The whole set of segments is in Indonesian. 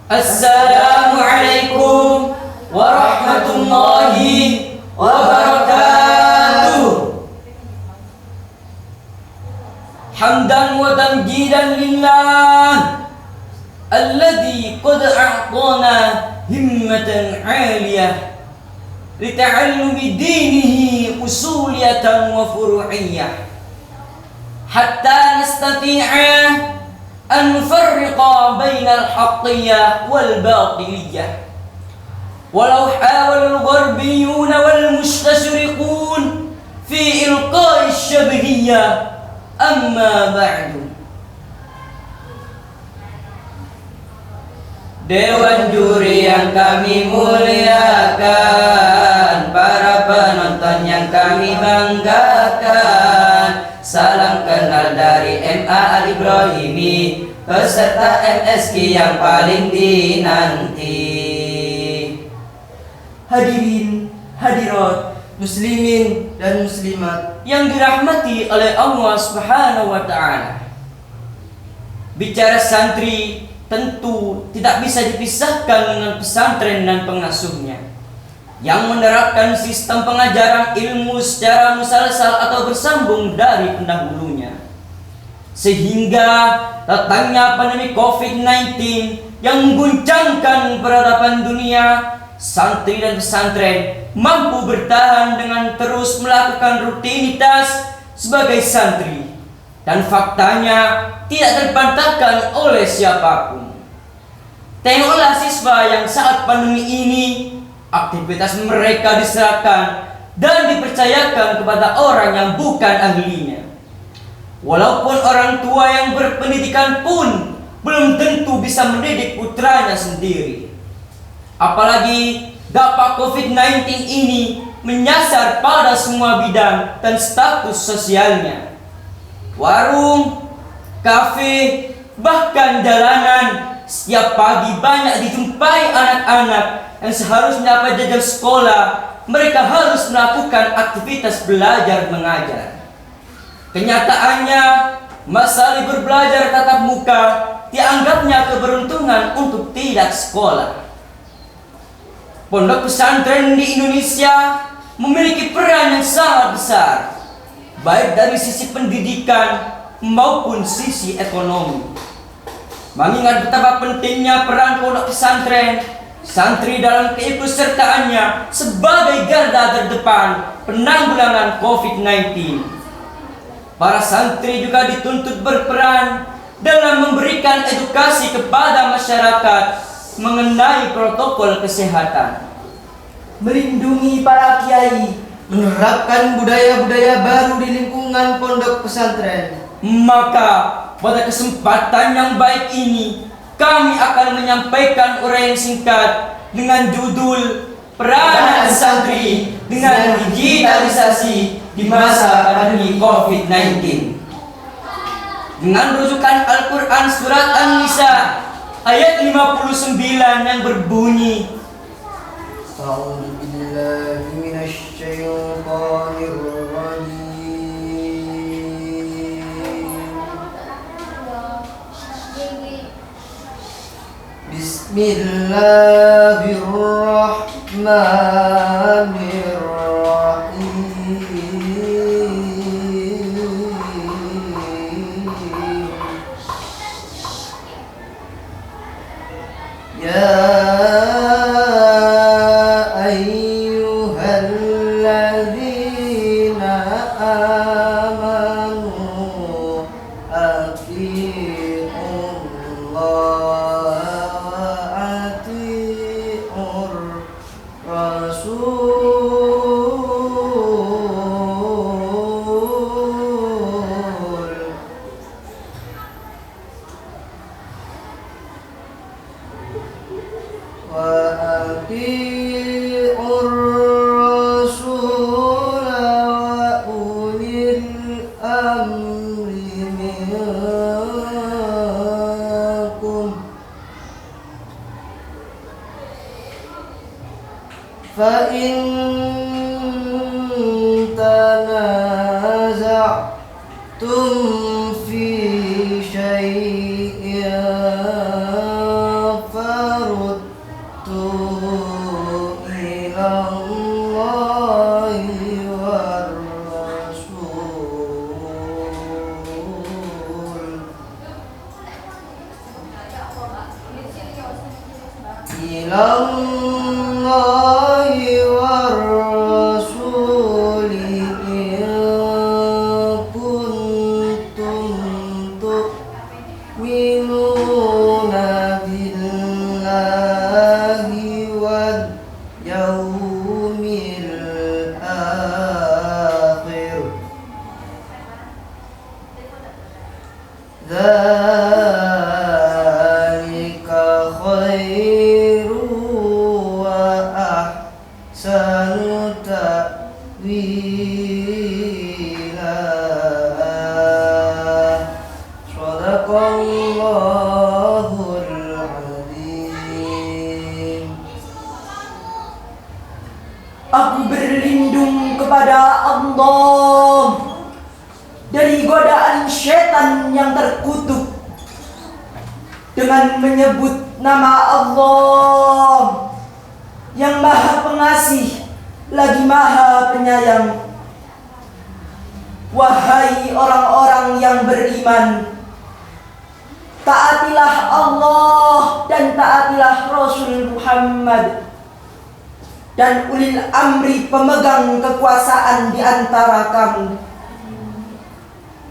Assalamualaikum warahmatullahi wabarakatuh. Hamdan wa tamjidan lillah alladzi qad a'tana himmatan 'aliyah lita'allumi dinihi usuliyatan wa furu'iyyah hatta nastati'a an nufarriqa bainal haqqiyah wal batiliyah walau hawal al-gharbiyun wal mustashriqun fi ilqa'i syabhiyah amma ba'du. Dewan juri yang kami muliakan, para penonton yang kami banggakan, salam kenal dari MA Al-Ibrahimi, peserta MSQ yang paling dinanti. Hadirin, hadirat, muslimin dan muslimat yang dirahmati oleh Allah Subhanahu wa ta'ala. Bicara santri tentu tidak bisa dipisahkan dengan pesantren dan pengasuhnya yang menerapkan sistem pengajaran ilmu secara musalsal atau bersambung dari pendahulunya, sehingga datangnya pandemi COVID-19 yang mengguncangkan peradaban dunia, santri dan pesantren mampu bertahan dengan terus melakukan rutinitas sebagai santri, dan faktanya tidak terbantahkan oleh siapapun. Tengoklah siswa yang saat pandemi ini aktivitas mereka diserahkan dan dipercayakan kepada orang yang bukan ahlinya. Walaupun orang tua yang berpendidikan pun belum tentu bisa mendidik putranya sendiri. Apalagi dampak COVID-19 ini menyasar pada semua bidang dan status sosialnya. Warung, kafe, bahkan jalanan, setiap pagi banyak dijumpai anak-anak yang seharusnya pada jam sekolah mereka harus melakukan aktivitas belajar mengajar. Kenyataannya, masa libur belajar tatap muka dianggapnya keberuntungan untuk tidak sekolah. Pondok pesantren di Indonesia memiliki peran yang sangat besar, baik dari sisi pendidikan maupun sisi ekonomi. Mengingat betapa pentingnya peran pondok pesantren, santri dalam keikutsertaannya sebagai garda terdepan penanggulangan COVID-19. Para santri juga dituntut berperan dalam memberikan edukasi kepada masyarakat mengenai protokol kesehatan, melindungi para kiai, menerapkan budaya-budaya baru di lingkungan pondok pesantren. Maka pada kesempatan yang baik ini kami akan menyampaikan uraian singkat dengan judul Peranan Santri dengan Digitalisasi di Masa Pandemi COVID-19, dengan rujukan Al-Quran Surat An-Nisa ayat 59 yang berbunyi, A'udzu billahi minasy syaithanir rajim. Bismillahirrahmanirrahim. Ya ayyuhalladzina amanu atiiullaha wa atiiur rasul. Wa atiiur rasul wa ulil amri minkum. Fa in tanaza'tum fi syai'in ilallahi war rasuli in kuntum tu'minuna billahi wal yaumil akhir. Dzalika khairu wa ahsanu ta'wila. Shadaqallahul azim. Aku berlindung kepada Allah dari godaan syaitan yang terkutuk dengan menyebut nama Allah yang Maha Pengasih lagi Maha Penyayang. Wahai orang-orang yang beriman, taatilah Allah dan taatilah Rasul Muhammad dan ulil amri pemegang kekuasaan di antara kamu.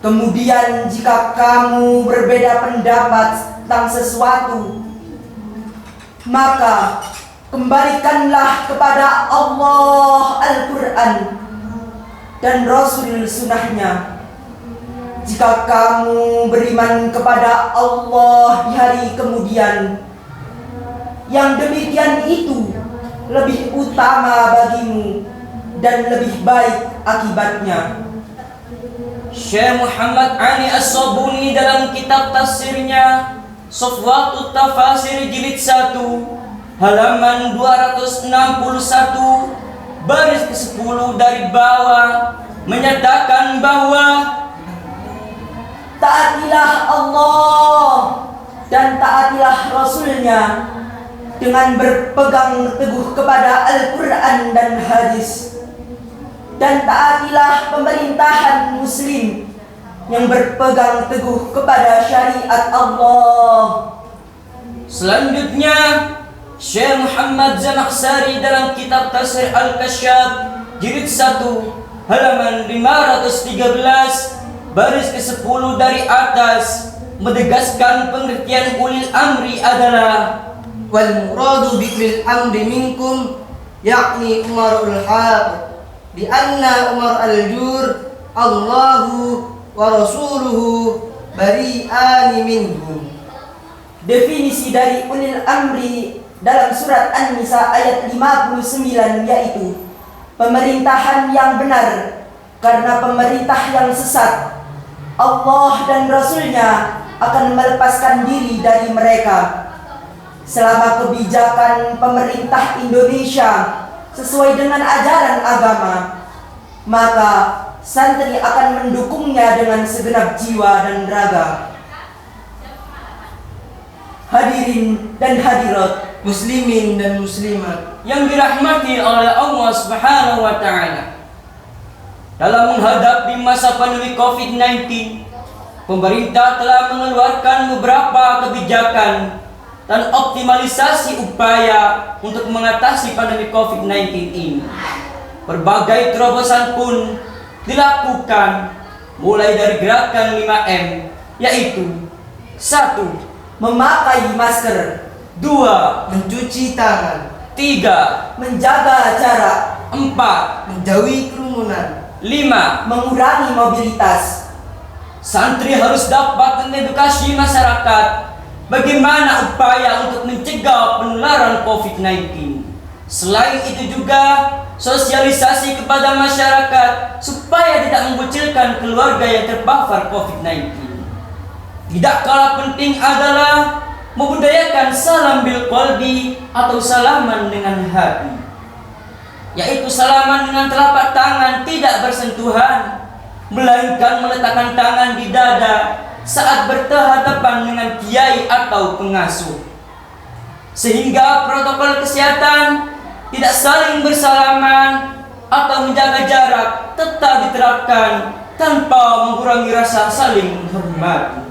Kemudian jika kamu berbeda pendapat tentang sesuatu, maka kembalikanlah kepada Allah Al-Quran dan Rasul Sunnahnya. Jika kamu beriman kepada Allah di hari kemudian, yang demikian itu lebih utama bagimu dan lebih baik akibatnya. Syekh Muhammad Ali As-Sabuni dalam kitab tafsirnya Safwatut Tafasir jilid 1 halaman 261 baris ke-10 dari bawah menyatakan bahwa taatilah Allah dan taatilah Rasulnya dengan berpegang teguh kepada Al-Quran dan hadis, dan taatilah pemerintahan muslim yang berpegang teguh kepada syariat Allah. Selanjutnya Syekh Muhammad Zamakhsyari dalam kitab Tafsir Al-Kasyaf jilid 1 halaman 513 baris ke-10 dari atas menegaskan pengertian ulil amri adalah Wal muradu bil amri minkum yakni umarul haq di anna umar al-jur Allahu wa rasuluhu bari'ani minhum. Definisi dari ulil amri dalam surat An-Nisa ayat 59 yaitu pemerintahan yang benar, karena pemerintah yang sesat Allah dan Rasulnya akan melepaskan diri dari mereka. Selama kebijakan pemerintah Indonesia sesuai dengan ajaran agama, maka santri akan mendukungnya dengan segenap jiwa dan raga. Hadirin dan hadirat, Muslimin dan muslimat yang dirahmati oleh Allah Subhanahu wa taala. Dalam menghadapi masa pandemi COVID-19, pemerintah telah mengeluarkan beberapa kebijakan dan optimalisasi upaya untuk mengatasi pandemi COVID-19 ini. Berbagai terobosan pun dilakukan, mulai dari gerakan 5M, yaitu 1. memakai masker, 2. mencuci tangan, 3. menjaga jarak, 4. menjauhi kerumunan, 5. mengurangi mobilitas. Santri harus dapat mengedukasi masyarakat bagaimana upaya untuk mencegah penularan COVID-19. Selain itu juga sosialisasi kepada masyarakat supaya tidak mengucilkan keluarga yang terpapar COVID-19. Tidak kalah penting adalah membudayakan salam bil qalbi atau salaman dengan hati, yaitu salaman dengan telapak tangan tidak bersentuhan, melainkan meletakkan tangan di dada saat berhadapan dengan kiai atau pengasuh, sehingga protokol kesehatan tidak saling bersalaman atau menjaga jarak tetap diterapkan tanpa mengurangi rasa saling menghormati,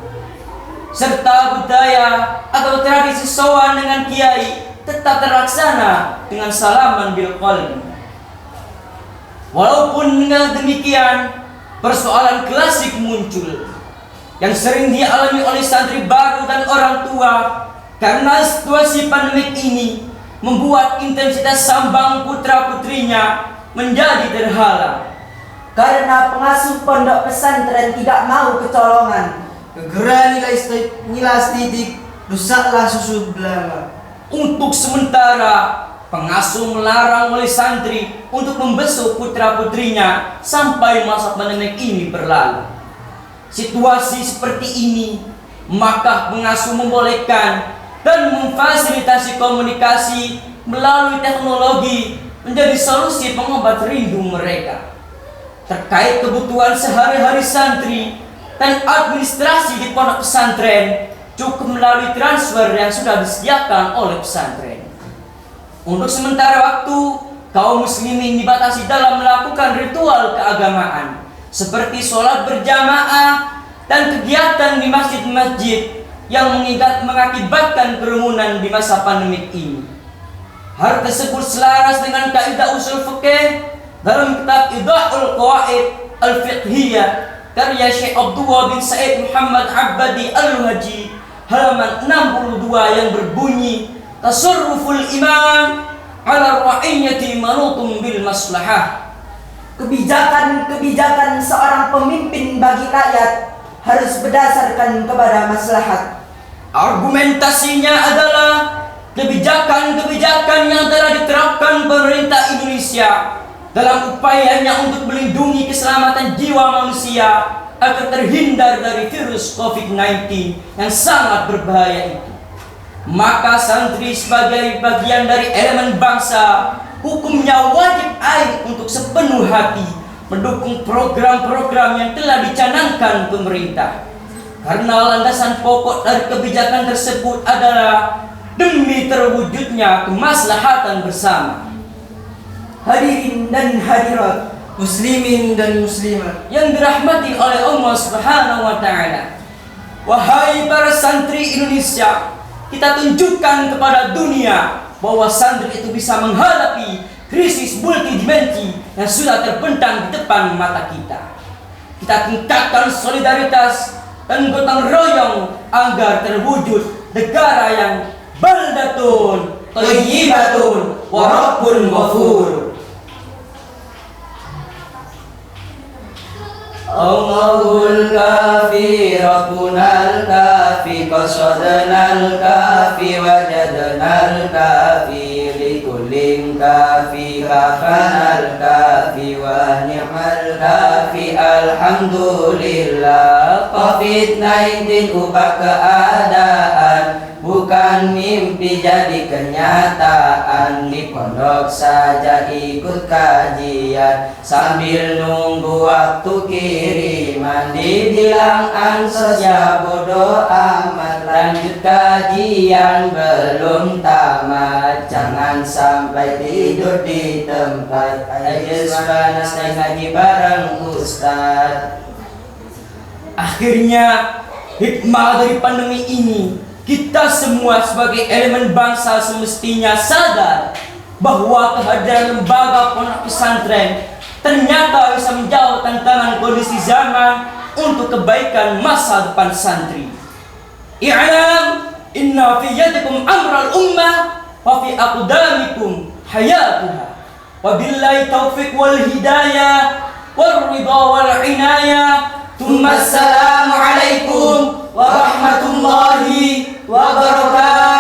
serta budaya atau tradisi sowan dengan kiai tetap terlaksana dengan salaman bil qalbi. Walaupun dengan demikian, persoalan klasik muncul yang sering dialami oleh santri baru dan orang tua karena situasi pandemik ini membuat intensitas sambang putra-putrinya menjadi terhalang. Karena pengasuh pondok pesantren tidak mau kecolongan. Gegera nilai estetik, rusaklah susu belanga. Untuk sementara, pengasuh melarang oleh santri untuk membesuk putra-putrinya sampai masa pandemi ini berlalu. Situasi seperti ini, maka pengasuh membolehkan dan memfasilitasi komunikasi melalui teknologi menjadi solusi pengobat rindu mereka. Terkait kebutuhan sehari-hari santri dan administrasi di pondok pesantren, cukup melalui transfer yang sudah disediakan oleh pesantren. Untuk sementara waktu, kaum muslimin dibatasi dalam melakukan ritual keagamaan seperti sholat berjamaah dan kegiatan di masjid-masjid yang mengakibatkan kerumunan di masa pandemik ini. Hal tersebut selaras dengan kaidah usul fikih dalam kitab Idahul Qawaid Al-Fiqhiyah karya Syekh Abdullah bin Said Muhammad Abbadi Al-Haji halaman 62 yang berbunyi, tasarruful imam ala ra'iyyati manutun bil maslahah. Kebijakan-kebijakan seorang pemimpin bagi rakyat harus berdasarkan kepada maslahat. Argumentasinya adalah kebijakan-kebijakan yang telah diterapkan pemerintah Indonesia dalam upayanya untuk melindungi keselamatan jiwa manusia agar terhindar dari virus COVID-19 yang sangat berbahaya itu. Maka santri sebagai bagian dari elemen bangsa, hukumnya wajib untuk sepenuh hati mendukung program-program yang telah dicanangkan pemerintah. Karena landasan pokok dari kebijakan tersebut adalah demi terwujudnya kemaslahatan bersama. Hadirin dan hadirat, Muslimin dan muslimat yang dirahmati oleh Allah Subhanahu wa taala. Wahai para santri Indonesia, kita tunjukkan kepada dunia bahwa santri itu bisa menghadapi krisis multidimensi yang sudah terbentang di depan mata kita. Kita tingkatkan solidaritas dan gotong royong agar terwujud negara yang baldatun thayyibatun wa rabbun ghafur. Allahul kafi Rabbunal kafi qasadnal kafi wajadnal kafi likullin kafi kafanal kafi wa ni'mal kafi alhamdulillah. COVID-19 ubah keadaan, bukan mimpi jadi kenyataan. Di pondok saja ikut kajian sambil nunggu waktu kiriman. Dibilang ansos ya bodo amat, lanjut kajian belum tamat. Jangan sampai tidur di tempat, aja panas naik ngaji bareng ustad. Akhirnya hikmah dari pandemi ini, kita semua sebagai elemen bangsa semestinya sadar bahwa kehadiran lembaga pondok pesantren ternyata bisa menjawab tantangan kondisi zaman untuk kebaikan masa depan santri. I'lam inna fi yadikum amral ummah wa fi aqdamikum hayatuha. Wabillahi taufiq wal hidayah wal ridha wal inayah. Assalamualaikum warahmatullahi wabarakatuh.